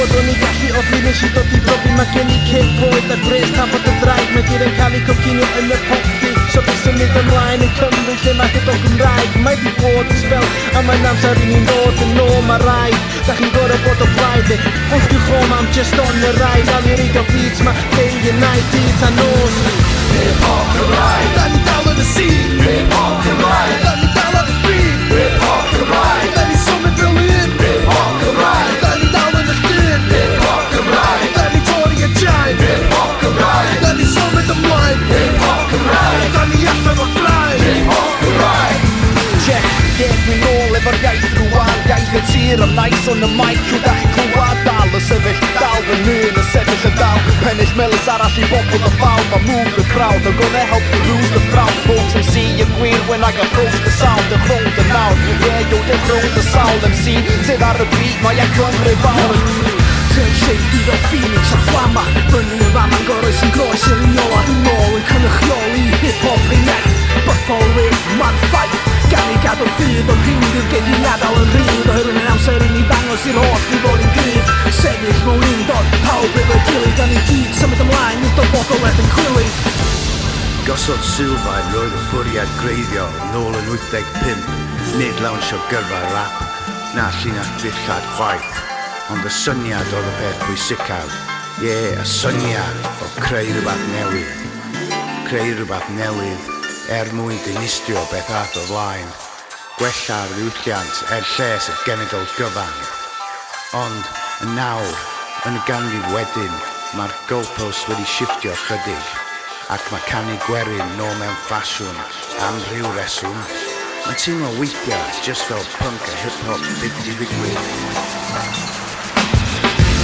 bod o'n i gallu odli nes i dod i brofi. Mae gen i cipwyd a gres tan bod y draig mae gyd yn cael ei coginio yn y popdi. So di symud ymlaen yn Cymru lle mae gyda Gymraeg. Mae di bod yn spel a mae'n amser i ni'n dod yn ôl. Mae rhaid, da chi'n gorau bod o blaid. Wrth i'w chom am just on y rhaid. Al i reidio beats mae Day and Night dydd a nos. Hip-hop Cymraeg, da ni dal yn y scene. Hip-hop Cymraeg, da ni dal ar y beat. Hip-hop Cymraeg, da ni symud fel un. Hip-hop Cymraeg, da ni dal yn y dyn. Hip-hop Cymraeg, da ni torri y jain. Hip-hop Cymraeg, da ni symud ymlaen. Hip-hop Cymraeg, da ni allan o'r blaen. Hip-hop Cymraeg. Check, deg mi nôl efo'r iaith rwan. Iaith y tir am nais o'n y mic yw da chi clywad. Dal y sefyll, dal fy nyn y sefyll y dal. Pennill melys arall i bobl y ffawd. Ma move the crowd, I'm gonna help you lose the crowd. Folks MC y gwir when I approach the sound. Y chrwng dy nawr, yeah yo dy chrwng dy sawl MC. Sydd ar y beat, mae ac Cymru fawr. Turn shady fel Phoenix a Fflama. Fyny y fam yn goroes yn groes yr un ola. Dwi'n ôl yn cynrychioli hip-hop ei neff. Buffalo with man fight. Gan i gadw ffydd o'r hyn yw'r gyd i adael yn rhydd. Oherwydd yn amser i ni ddangos i'r holl i fod yn gryf. Sefyll mewn undod, pawb efo'i gilydd. Dan ni gyd symud ymlaen, nid o bodoleth yn cwilydd. Gosodd sylfaen roedd y bwriad greiddiol nôl yn 85. Nid lawnsio gyrfa rap, na llinach dillad chwaith. Ond y syniad oedd y peth pwysicaf. Ie, y syniad o creu rhywbeth newydd. Creu rhywbeth newydd mwyn dinistrio beth ath o flaen. Gwella'r ddiwylliant lles y genedl gyfan. Ond yn nawr, yn y ganrif wedyn, mae'r goalpost wedi shiftio chydig. Ac mae canu gwerin nôl mewn ffasiwn am rhyw reswm. Mae'n teimlo weithiau just fel punk a hip-hop 50-50.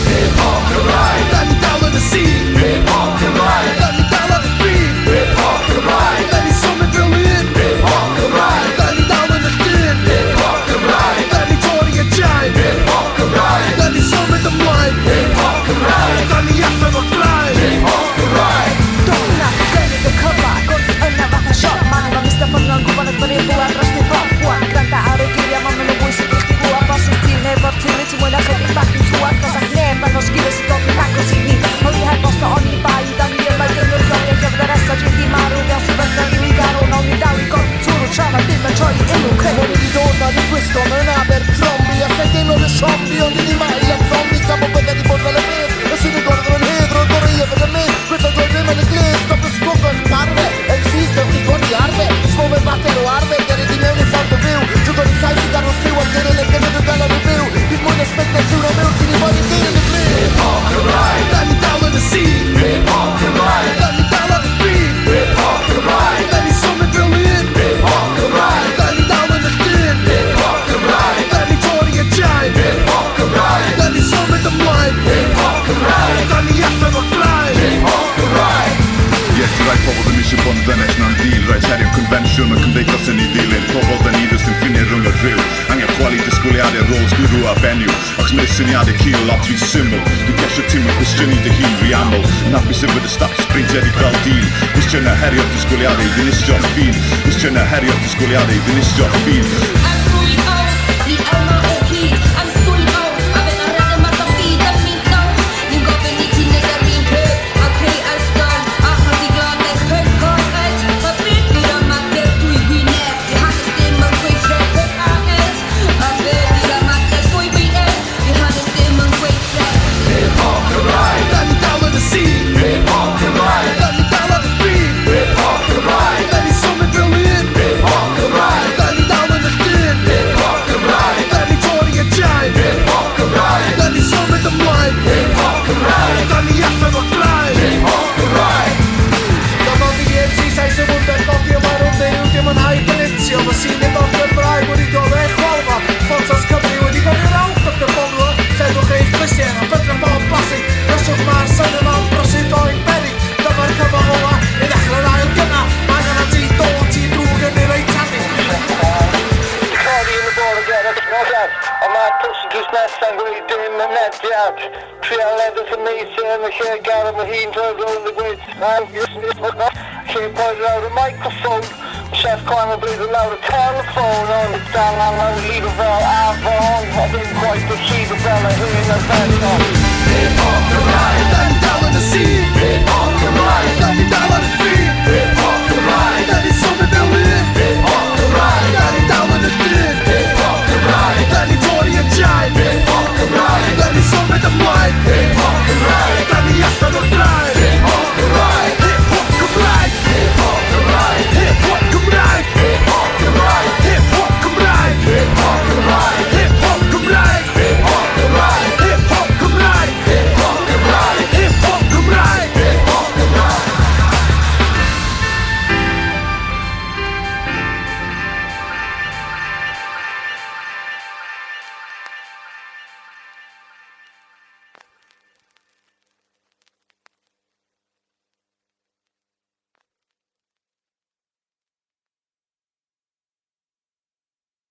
Hip-hop Cymraeg, da ni dal yn y scene. Hip-hop Cymraeg, da ni dal ar y beat. Hip-hop Cymraeg, da ni symud fel un. Hip-hop Cymraeg, da ni dal yn y dyn. Hip-hop Cymraeg, da ni torri y jain. Hip-hop Cymraeg, da ni symud ymlaen. Hip-hop Cymraeg, da ni allan o'r blaen. Hip-hop Cymraeg. Dona, gynnydd y cyfa, gwrdd yna fath o siop. Man efo Mr. Ffynu yn gwybod ac fyri'r bwad dros di bop. Wan, gwranda ar y geiriau, ma'n mynd o bwysig i chdi glwad. Bos yn stil nefo'r teulu, ti'n mwyn a chydig bach yn clwad. Gos ac neb fan o sgil sy'n dod yn agos i ni. Holi heb os na o'n i bai, da ni yma i gynrychioli ac efo resta dwi di marw. Fel sy'n bydda i mi garw, nawn ni dal i gorfod twrw tra na ddim yn troi i ilw. Creu ni di dod ar y gwisgon yn Abercrombie. A llygyn o'r siombi, ond i ni mai am zombie. Gan bod bydda di bod fel y byd. Y sy'n i gorfod yn hedro, gorau efo y myd. Gwyddo dod ddim yn y glis, stop y sgwgwch barfe. MC's dewch i godi arfe. Smol mewn fater o arfe, gerid i mewn i ffordd o fyw. Trwy godi llais i garwch lliw am gyrraedd y gynnydd o gael ar y fyw. Bydd mwyn ysbegna llwn o mewn, sy'n i fod i gyd yn y glir. Hip-hop Cymraeg, Da ni dal yn y scene. Hip-hop Cymraeg, Da ni dal ar y beat. Hip-hop Cymraeg, Da ni symud fel un. Hip-hop Cymraeg, Da ni dal yn y dyn. Hip-hop Cymraeg, Da ni torri y jain. Hip-hop Cymraeg, Da ni symud ymlaen. Hip-hop Cymraeg, Da ni allan o'r blaen. Hip-hop Cymraeg. Ie, ti rai pobl ddim eisiau bod yn ddynes na'n ddil. Rai terio convensiwn o cymdeithas yn ei ddilyn. Pobl dyn ni ddys yn ffiniau rhwng y rhyw. Angen chwalu disgwyliadau roles gwrw a benyw. Ac sy'n syniadau cil lot fi syml. Dwi'n gesio ti'n mynd cwestiynu dy hun riaml. Yn hapus yfyd y status breintiedig fel dyn. Cwestiynau herio'r disgwyliadau ddinistio'r ffin. Cwestiynau herio'r disgwyliadau ddinistio'r ffin. I'm going out, the Elma O'Keefe. I'm sold out, a bit of rhythm at the feet of me now. You've got the need to make a ring hurt. I'll pay a stand, a husky glad let's hurt her head. A bit bit of my death to we net. The hardest thing my great friend hurt our heads. A bit bit of my death to we net. The hardest thing my great friend. Hip-hop Cymraeg, Da ni dal yn y scene. Hip-hop Cymraeg, Da ni dal ar y beat. Hip-hop Cymraeg, Da ni symud fel un. Hip-hop Cymraeg, Da ni dal yn y dyn. Hip-hop Cymraeg, Da ni torri y jain. Hip-hop Cymraeg, Da ni symud ymlaen. Hip-hop Cymraeg, Da ni allan o'r blaen. Hip-hop Cymraeg. Gafodd i MC sais y fwnder godi yma rwnd ei rwy'n dim yn haid yn etio. Mae sy'n ei ddod yn braeg wedi dod eich chwalfa. Fontos Cymru wedi gofio'r awch o'r gyffonwa. Lleddwch eich clusiau a bydra bob basi. Ryswch ma'r sy'n yma brysyd o'n berig. Dyma'r cyfan ola i ddechrau'r ail gyna. Mae gan ti dod ti drwg yn ei reit tanni. Codi yn y bor yn gerdd nodiad. A mae'r pwysyn drws nesaf wedi dim yn nediad. Trial edrych yn neisio yn y lle gar am y hun drwy'r rownd y gwyth. Lle poed lawr y microphone. Chef Climber bleeds aloud a telephone on the stand and I leave a bell Avon. I've been quite to see the bella here in the vessel. Hip hop,